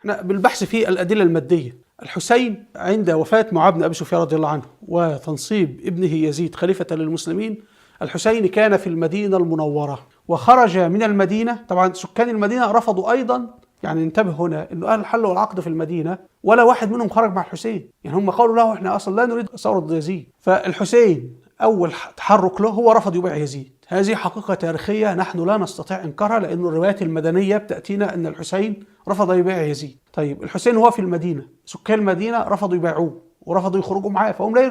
احنا بالبحث في الأدلة المادية. الحسين عند وفاة معاوية بن أبي سفيان رضي الله عنه وتنصيب ابنه يزيد خليفة للمسلمين، الحسين كان في المدينة المنورة وخرج من المدينة. طبعا سكان المدينة رفضوا أيضا، يعني انتبه هنا انه اهل الحل والعقد في المدينه ولا واحد منهم خرج مع الحسين، يعني هم قالوا له احنا اصلا لا نريد ثوره يزيد. فالحسين اول تحرك له هو رفض يبايع يزيد. هذه حقيقه تاريخيه نحن لا نستطيع انكارها، لانه الروايات المدنيه بتاتينا ان الحسين رفض يبايع يزيد. طيب الحسين هو في المدينه، سكان المدينه رفضوا يبايعوه ورفضوا يخرجوا معاه، فهم لا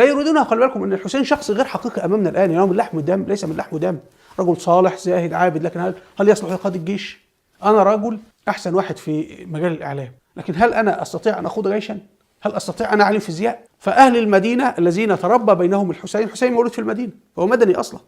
يريدونه. خلي بالكم ان الحسين شخص غير حقيقي امامنا الان، يعني من لحم ودم، ليس من لحم ودم، رجل صالح زاهد عابد، لكن هل يصلح لقائد الجيش؟ أنا رجل أحسن واحد في مجال الإعلام، لكن هل أنا أستطيع أن أخوض جيشا؟ هل أستطيع أن أعلم فيزياء؟ فأهل المدينة الذين تربى بينهم الحسين مولود في المدينة، هو مدني أصلا.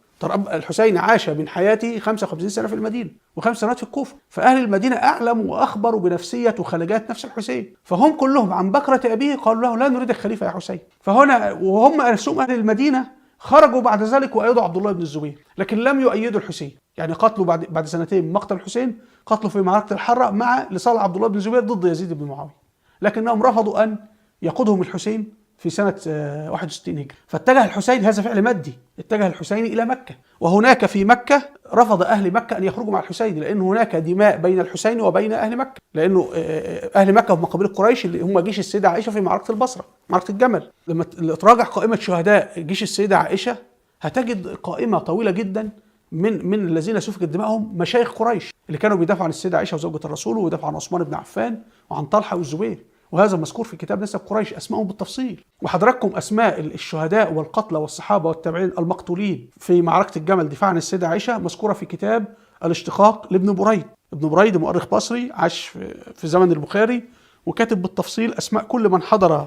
الحسين عاش من حياته 55 سنة في المدينة و5 سنوات في الكوفة، فأهل المدينة أعلموا وأخبروا بنفسية وخلجات نفس الحسين، فهم كلهم عن بكرة أبيه قالوا له لا نريد الخليفة يا حسين. فهنا وهم أنسهم أهل المدينة خرجوا بعد ذلك وأيدوا عبد الله بن الزبير، لكن لم يؤيدوا الحسين، يعني قتلوا بعد سنتين من مقتل الحسين، قتلوا في معركة الحرة مع لصالح عبد الله بن الزبير ضد يزيد بن معاوية، لكنهم رفضوا أن يقودهم الحسين في سنة 61 هجري. فاتجه الحسين، هذا فعل مادي، اتجه الحسين إلى مكة، وهناك في مكة رفض أهل مكة أن يخرجوا مع الحسين، لأن هناك دماء بين الحسين وبين أهل مكة، لأنه أهل مكة هم قبيلة قريش اللي هم جيش السيدة عائشة في معركة البصرة، معركة الجمل. لما تراجع قائمة شهداء جيش السيدة عائشة هتجد قائمة طويلة جدا من الذين سفكت دمائهم مشايخ قريش اللي كانوا بيدافعوا عن السيدة عائشة وزوجة الرسول، ويدافعوا عن عثمان بن عفان وعن طلحة والزبير، وهذا مذكور في كتاب نسب قريش اسمائهم بالتفصيل. وحضراتكم اسماء الشهداء والقتلى والصحابه والتابعين المقتولين في معركه الجمل دفاعا عن السيده عائشه مذكوره في كتاب الاشتقاق لابن بريد. ابن بريد مؤرخ بصري عاش في زمن البخاري، وكاتب بالتفصيل اسماء كل من حضر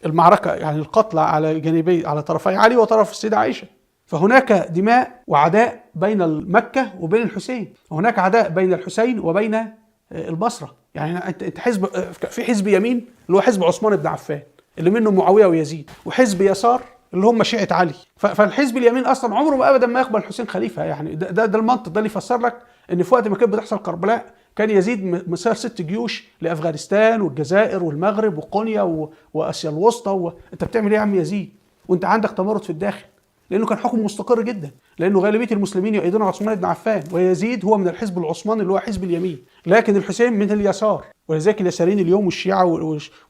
المعركه، يعني القتلى على جانبي على طرفي علي وطرف السيده عائشه. فهناك دماء وعداء بين مكه وبين الحسين، وهناك عداء بين الحسين وبين البصره. يعني انت حزب، في حزب يمين اللي هو حزب عثمان بن عفان اللي منه معاويه ويزيد، وحزب يسار اللي هم شيعة علي. فالحزب اليمين اصلا عمره ما ابدا ما يقبل الحسين خليفه. يعني ده المنطق ده اللي يفسر لك ان في وقت ما كانت بتحصل كربلاء كان يزيد مسار 6 جيوش لافغانستان والجزائر والمغرب وقونيا واسيا الوسطى. انت بتعمل ايه يا عم يزيد وانت عندك تمرد في الداخل؟ لانه كان حكم مستقر جدا، لانه غالبيه المسلمين يؤيدون عثمان بن عفان، ويزيد هو من الحزب العثماني اللي هو حزب اليمين، لكن الحسين من اليسار. ولذلك اليساريين اليوم والشيعه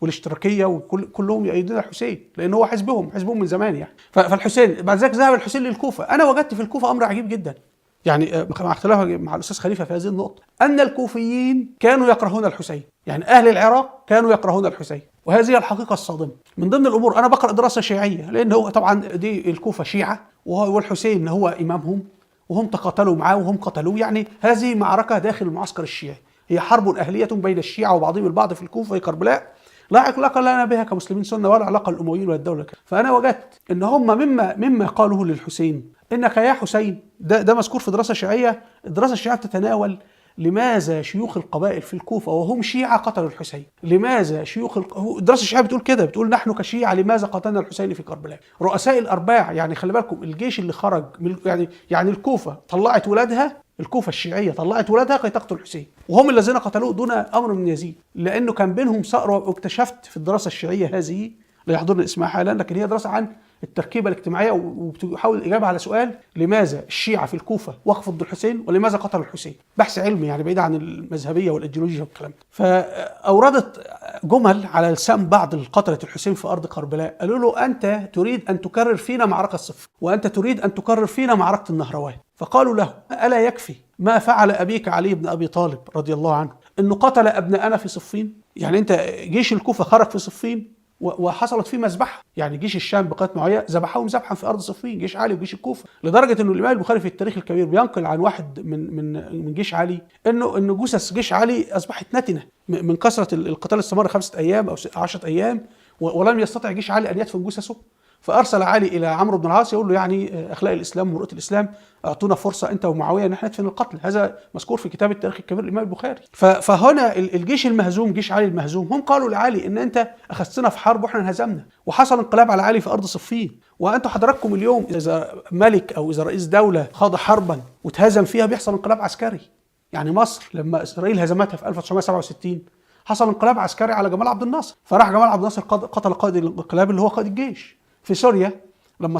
والاشتراكيه وكلهم يؤيدون الحسين، لان هو حزبهم من زمان يعني. فالحسين بعد ذلك ذهب الحسين للكوفه. انا وجدت في الكوفه امر عجيب جدا، يعني مع اختلافه مع الاستاذ خليفه في هذه النقطه، ان الكوفيين كانوا يكرهون الحسين، يعني اهل العراق كانوا يكرهون الحسين، وهذه الحقيقه الصادمه. من ضمن الامور انا بقرا دراسه شيعيه، لان هو طبعا دي الكوفه شيعه والحسين هو امامهم، وهم تقاتلوا معاه وهم قتلوه، يعني هذه معركه داخل المعسكر الشيعي، هي حرب اهليه بين الشيعه وبعضهم البعض في الكوفه في كربلاء، لا علاقه لنا بها كمسلمين سنه ولا علاقه للامويين ولا الدوله. فانا وجدت ان هم مما قالوه للحسين انك يا حسين، ده مذكور في دراسه شيعيه. الدراسه الشيعيه بتتناول لماذا شيوخ القبائل في الكوفه وهم شيعه قتلوا الحسين؟ لماذا الدراسه الشيعيه بتقول كده، بتقول نحن كشيعه لماذا قتلنا الحسين في كربلاء؟ رؤساء الارباع، يعني خلي بالكم الجيش اللي خرج يعني الكوفه طلعت ولادها، الكوفه الشيعيه طلعت ولادها كي تقتل الحسين، وهم الذين قتلوه دون امر من يزيد، لانه كان بينهم ثأر. واكتشفت في الدراسه الشيعيه هذه، لا يحضرني اسمها حالا، لكن هي دراسه عن التركيبه الاجتماعيه، وبتحاول الاجابه على سؤال لماذا الشيعه في الكوفه وقفوا ضد الحسين ولماذا قتلوا الحسين، بحث علمي يعني بعيد عن المذهبيه والايديولوجيا والكلام. فاوردت جمل على لسان بعض قتله الحسين في ارض كربلاء، قالوا له انت تريد ان تكرر فينا معركه الصفر، وانت تريد ان تكرر فينا معركه النهروان. فقالوا له الا يكفي ما فعل ابيك علي بن ابي طالب رضي الله عنه انه قتل ابناءنا في صفين؟ يعني انت جيش الكوفه خرج في صفين وحصلت فيه مذبحه، يعني جيش الشام بقيادة معاويه ذبحهم ذبحا في ارض صفين، جيش علي وجيش الكوفه، لدرجه انه الامام البخاري في التاريخ الكبير بينقل عن واحد من جيش علي انه جثث جيش علي اصبحت نتنه من كثره القتال، استمر 5 ايام او 10 ايام، ولم يستطع جيش علي ان يدفن جثثه. فارسل علي الى عمرو بن العاص يقول له يعني اخلاق الاسلام ومروءه الاسلام، اعطونا فرصه انت ومعاويه ان احنا ندفن القتل. هذا مذكور في كتاب التاريخ الكبير للامام البخاري. فهنا الجيش المهزوم، جيش علي المهزوم، هم قالوا لعلي ان انت اخذتنا في حرب واحنا انهزمنا، وحصل انقلاب على علي في ارض صفين، وانتم حضراتكم اليوم اذا ملك او اذا رئيس دوله خاض حربا واتهزم فيها بيحصل انقلاب عسكري. يعني مصر لما اسرائيل هزمتها في 1967 حصل انقلاب عسكري على جمال عبد الناصر، فراح جمال عبد الناصر قتل قائد الانقلاب اللي هو قائد الجيش. في سوريا لما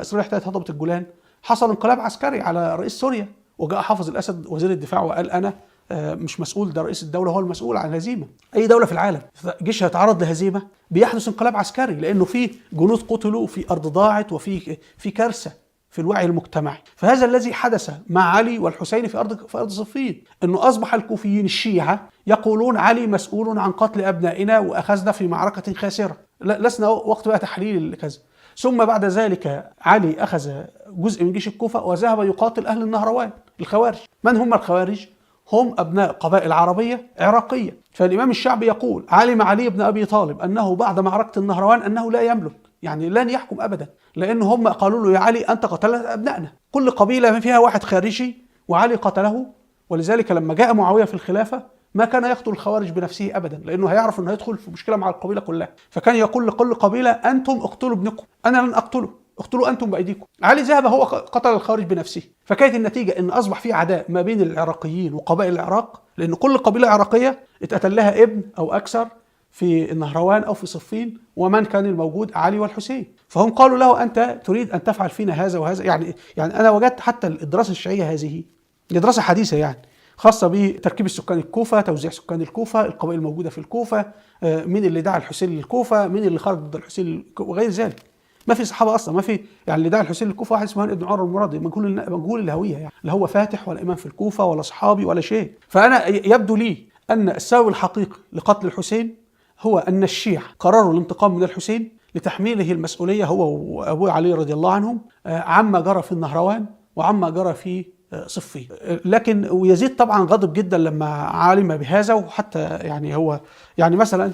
اسرائيل احتلت هضبه الجولان حصل انقلاب عسكري على رئيس سوريا، وجاء حافظ الاسد وزير الدفاع وقال انا مش مسؤول، ده رئيس الدوله هو المسؤول عن الهزيمه. اي دوله في العالم جيشها يتعرض لهزيمه بيحدث انقلاب عسكري، لانه في جنود قتلوا وفي ارض ضاعت وفي كارثه في الوعي المجتمعي. فهذا الذي حدث مع علي والحسين في ارض صفين، انه اصبح الكوفيين الشيعه يقولون علي مسؤول عن قتل ابنائنا واخذنا في معركه خاسره، لسنا وقت بقى تحليل كذا. ثم بعد ذلك علي اخذ جزء من جيش الكوفه وذهب يقاتل اهل النهروان الخوارج. من هم الخوارج؟ هم ابناء قبائل عربيه عراقيه. فالامام الشعبي يقول: علم علي بن ابي طالب انه بعد معركه النهروان انه لا يملك، يعني لن يحكم ابدا، لان هم قالوا له: يا علي انت قتلت ابنائنا. كل قبيله فيها واحد خارجي وعلي قتله. ولذلك لما جاء معاويه في الخلافه ما كان يقتل الخوارج بنفسه ابدا، لانه هيعرف انه هيدخل في مشكله مع القبيله كلها. فكان يقول لكل قبيله: انتم اقتلوا ابنكم، انا لن اقتله، اقتلوا انتم بايديكم. علي ذهب هو قتل الخوارج بنفسه. فكانت النتيجه ان اصبح في عداء ما بين العراقيين وقبائل العراق، لان كل قبيله عراقيه اتقتل لها ابن او اكثر في النهروان او في صفين، ومن كان الموجود علي والحسين. فهم قالوا له: انت تريد ان تفعل فينا هذا وهذا. يعني انا وجدت حتى الدراسه الشيعيه هذه دي دراسه حديثه، يعني خاصه بتركيب السكان الكوفه، توزيع سكان الكوفه، القبائل الموجوده في الكوفه، مين اللي دعا الحسين للكوفه، مين اللي خرج ضد الحسين وغير ذلك. ما في صحابه اصلا، ما في يعني اللي دعا الحسين للكوفه واحد اسمه ابن عمر المرادي، مجهول الهويه، يعني لا هو فاتح ولا امام في الكوفه ولا صحابي ولا شيء. فانا يبدو لي ان السبب الحقيقي لقتل الحسين هو ان الشيعة قرروا الانتقام من الحسين لتحميله المسؤوليه هو وابوه علي رضي الله عنهم عما جرى في النهروان وعما جرى في صفين. لكن ويزيد طبعا غضب جدا لما علم بهذا، وحتى يعني هو يعني مثلا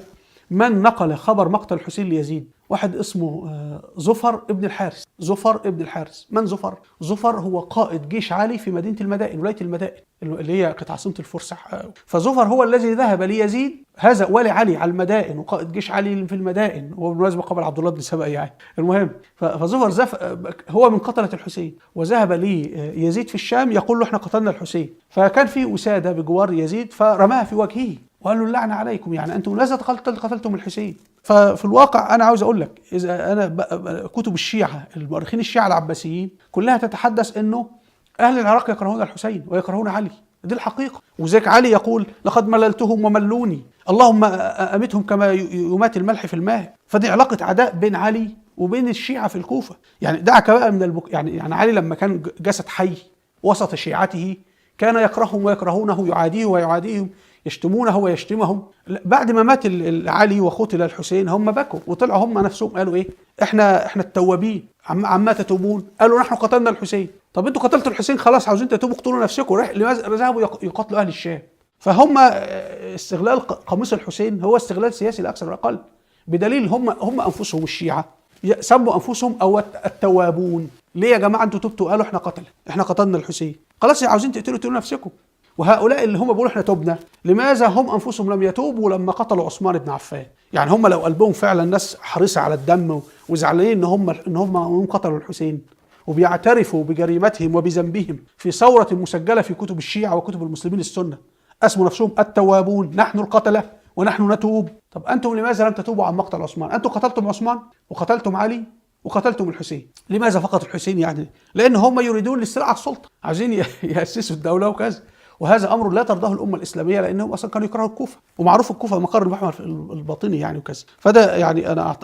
من نقل خبر مقتل الحسين ليزيد؟ واحد اسمه زفر ابن الحارث. زفر ابن الحارث. من زفر؟ زفر هو قائد جيش علي في مدينة المدائن، ولاية المدائن اللي هي كانت عاصمة الفرس. فزفر هو الذي ذهب ليزيد، هذا والي علي على المدائن وقائد جيش علي في المدائن، وبالمناسبة قبل عبد الله بن سبأ يعني. المهم فزفر هو من قتلة الحسين، وذهب ليزيد في الشام يقول له: احنا قتلنا الحسين. فكان في وسادة بجوار يزيد فرماها في وجهه وقال له: اللعنة عليكم، يعني انتم لازم قتلتم الحسين. ففي الواقع انا عاوز اقول لك، اذا انا كتب الشيعة المؤرخين الشيعة العباسيين كلها تتحدث انه اهل العراق يكرهون الحسين ويكرهون علي، دي الحقيقة. وذلك علي يقول: لقد مللتهم وملوني، اللهم امتهم كما يمات الملح في الماء. فدي علاقة عداء بين علي وبين الشيعة في الكوفة. يعني دعك بقى من يعني علي لما كان جسد حي وسط شيعته كان يكرههم ويكرهونه، يعاديه ويعاديهم، يشتمونه ويشتمهم. بعد ما مات علي وقتل الحسين هم بكوا وطلعوا هم نفسهم قالوا: ايه، احنا التوابين، عما تتوبون؟ قالوا: نحن قتلنا الحسين. طب انتوا قتلتوا الحسين، خلاص عاوزين تتوبوا اقتلوا نفسكم. لماذا ذهبوا يقتلوا اهل الشام؟ فهم استغلال قاموس الحسين هو استغلال سياسي لا اكثر ولا اقل، بدليل هم انفسهم الشيعة سموا انفسهم او التوابون. ليه يا جماعه انتوا تبتوا؟ قالوا: احنا قتلنا الحسين. خلاص عاوزين تقتلوا نفسكم. وهؤلاء اللي هم بيقولوا احنا تبنا، لماذا هم انفسهم لم يتوبوا لما قتلوا عثمان بن عفان؟ يعني هم لو قلبهم فعلا ناس حريصه على الدم وزعلانين ان هم قتلوا الحسين وبيعترفوا بجريمتهم وبذنبهم في ثوره مسجله في كتب الشيعة وكتب المسلمين السنه، اسموا نفسهم التوابون، نحن القتله ونحن نتوب. طب انتم لماذا لم تتوبوا عن مقتل عثمان؟ انتم قتلتم عثمان وقتلتم علي وقتلتم الحسين. لماذا فقط الحسين؟ يعني لان هم يريدون الاستيلاء على السلطه، عايزين ياسسوا الدوله وكذا. وهذا امر لا ترضاه الامه الاسلاميه، لانهم اصلا كانوا يكرهوا الكوفه، ومعروف الكوفه مقر المحور الباطني يعني وكذا. فده يعني انا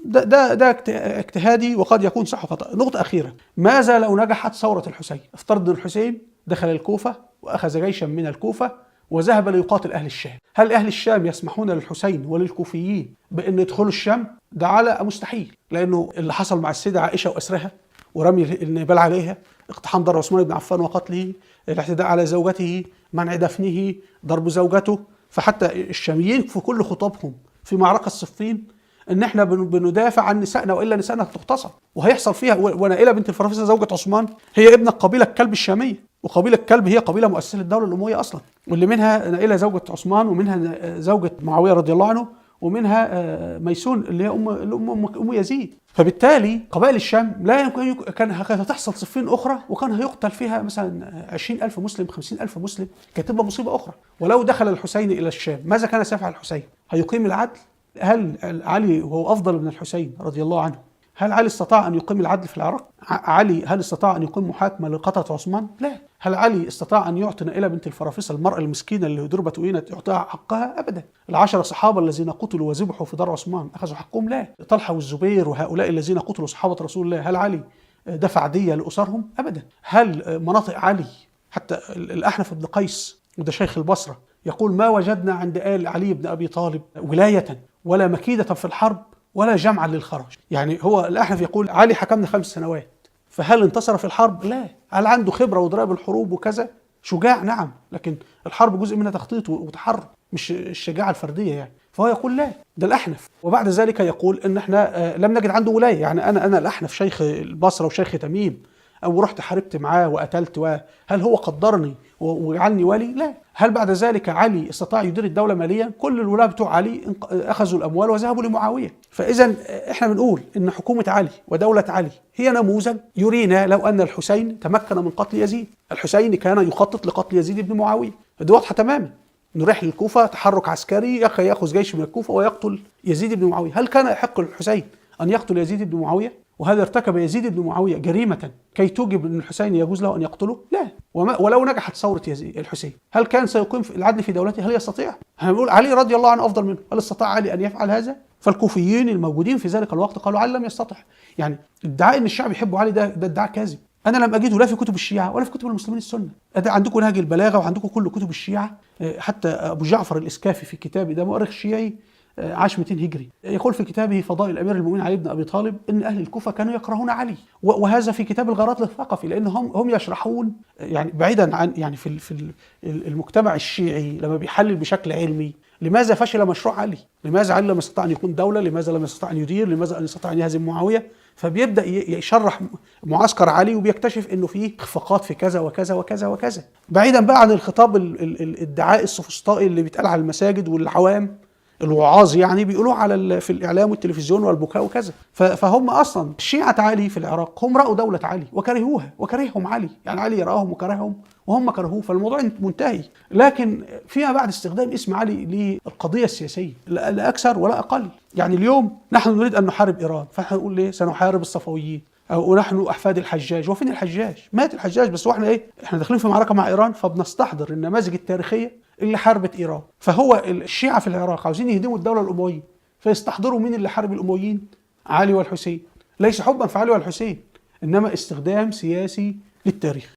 ده اجتهادي وقد يكون صح وخطا. نقطه اخيره: ماذا لو نجحت ثوره الحسين؟ افترض ان الحسين دخل الكوفه واخذ جيشا من الكوفه وذهب ليقاتل اهل الشام. هل اهل الشام يسمحون للحسين وللكوفيين بان يدخلوا الشام؟ ده على مستحيل، لانه اللي حصل مع السيده عائشه واسرها ورمي النبال عليها، اقتحام دار عثمان بن عفان وقتله، الاعتداء على زوجته، منع دفنه، ضرب زوجته. فحتى الشاميين في كل خطابهم في معركة صفين ان احنا بندافع عن نسائنا والا نسائنا تغتصب. وهيحصل فيها. ونائلة بنت الفرافسة زوجة عثمان هي ابنة قبيلة الكلب الشامية، وقبيلة الكلب هي قبيلة مؤسسة للدولة الأموية أصلا، واللي منها نائلة زوجة عثمان ومنها زوجة معاوية رضي الله عنه ومنها ميسون اللي هي أم يزيد. فبالتالي قبائل الشام لا يمكن كانت هتحصل صفين أخرى وكان هيقتل فيها مثلا 20,000 مسلم 50,000 مسلم، كانت تبقى مصيبة أخرى. ولو دخل الحسين إلى الشام ماذا كان سيفعل الحسين؟ هيقيم العدل؟ هل علي هو أفضل من الحسين رضي الله عنه؟ هل علي استطاع أن يقيم العدل في العراق؟ علي هل استطاع أن يقيم محاكمة لقتلة عثمان؟ لا. هل علي استطاع أن يعطي نائلة بنت الفرافصة المرأة المسكينة اللي ضربت وإنت يعطيها حقها؟ أبدا. العشرة صحابة الذين قتلوا وذبحوا في دار عثمان أخذوا حقهم؟ لا. طلحة والزبير وهؤلاء الذين قتلوا صحابة رسول الله هل علي دفع دية لأسرهم؟ أبدا. هل مناطق علي حتى الأحنف بن قيس وده شيخ البصرة يقول ما وجدنا عند آل علي بن أبي طالب ولاية ولا مكيدة في الحرب ولا جمعا للخرج. يعني هو الأحنف يقول علي حكمنا 5 سنوات، فهل انتصر في الحرب؟ لا. هل عنده خبرة وضرب الحروب وكذا؟ شجاع نعم، لكن الحرب جزء منها تخطيط وتحرك مش الشجاعة الفردية يعني. فهو يقول لا، ده الأحنف. وبعد ذلك يقول إن احنا لم نجد عنده ولاية. يعني أنا الأحنف شيخ البصرة وشيخ تميم أو رحت حاربت معاه وقتلت، هل هو قدرني وجعلني ولي؟ لا. هل بعد ذلك علي استطاع يدير الدولة ماليا؟ كل الولاة بتوع علي أخذوا الأموال وذهبوا لمعاوية. فإذا إحنا بنقول إن حكومة علي ودولة علي هي نموذج يرينا لو أن الحسين تمكن من قتل يزيد. الحسين كان يخطط لقتل يزيد بن معاوية، دي واضحة تماما. نروح للكوفة تحرك عسكري يأخذ جيش من الكوفة ويقتل يزيد بن معاوية. هل كان يحق الحسين أن يقتل يزيد بن معاوية؟ وهذا ارتكب يزيد بن معاوية جريمة كي توجب أن الحسين يجوز له أن يقتله؟ لا. ولو نجحت ثورة الحسين هل كان سيقيم العدل في دولته؟ هل يستطيع؟ هنقول علي رضي الله عنه أفضل منه، هل استطاع علي أن يفعل هذا؟ فالكوفيين الموجودين في ذلك الوقت قالوا علي لم يستطع. يعني ادعاء أن الشعب يحب علي ده ادعاء كاذب. أنا لم أجده لا في كتب الشيعة ولا في كتب المسلمين السنة. عندكم نهج البلاغة وعندكم كل كتب الشيعة، حتى أبو جعفر الإسكافي في كتابه ده مؤرخ شيعي عاش 200 هجري يقول في كتابه فضائل الأمير المؤمنين علي بن أبي طالب إن أهل الكوفة كانوا يكرهون علي، وهذا في كتاب الغارات للثقفي، لأنهم هم يشرحون يعني بعيدا عن يعني في المجتمع الشيعي لما بيحلل بشكل علمي لماذا فشل مشروع علي، لماذا علي لم يستطع أن يكون دولة، لماذا لم يستطع أن يدير، لماذا لم يستطع أن يهزم معاوية. فبيبدأ يشرح معسكر علي وبيكتشف إنه فيه اخفاقات في كذا وكذا وكذا وكذا، بعيدا بقى عن الخطاب الدعائي السوفسطائي اللي بيتقال على المساجد والعوام الوعاظ يعني بيقولوه على في الإعلام والتلفزيون والبكاء وكذا. فهم أصلا الشيعة علي في العراق هم رأوا دولة علي وكرهوها وكرههم علي، يعني علي رآهم وكرههم وهم كرهوه، فالموضوع منتهي. لكن فيما بعد استخدام اسم علي للقضية السياسية لا أكثر ولا أقل. يعني اليوم نحن نريد أن نحارب إيران، فنحن نقول ليه سنحارب الصفويين ونحن أحفاد الحجاج. وفين الحجاج؟ مات الحجاج بس، واحنا احنا داخلين في معركة مع إيران فبنستحضر النماذج التاريخية اللي حاربت إيران. فهو الشيعة في العراق عاوزين يهدموا الدولة الأموية فيستحضروا مين اللي حارب الأمويين؟ علي والحسين، ليس حبا في علي والحسين إنما استخدام سياسي للتاريخ.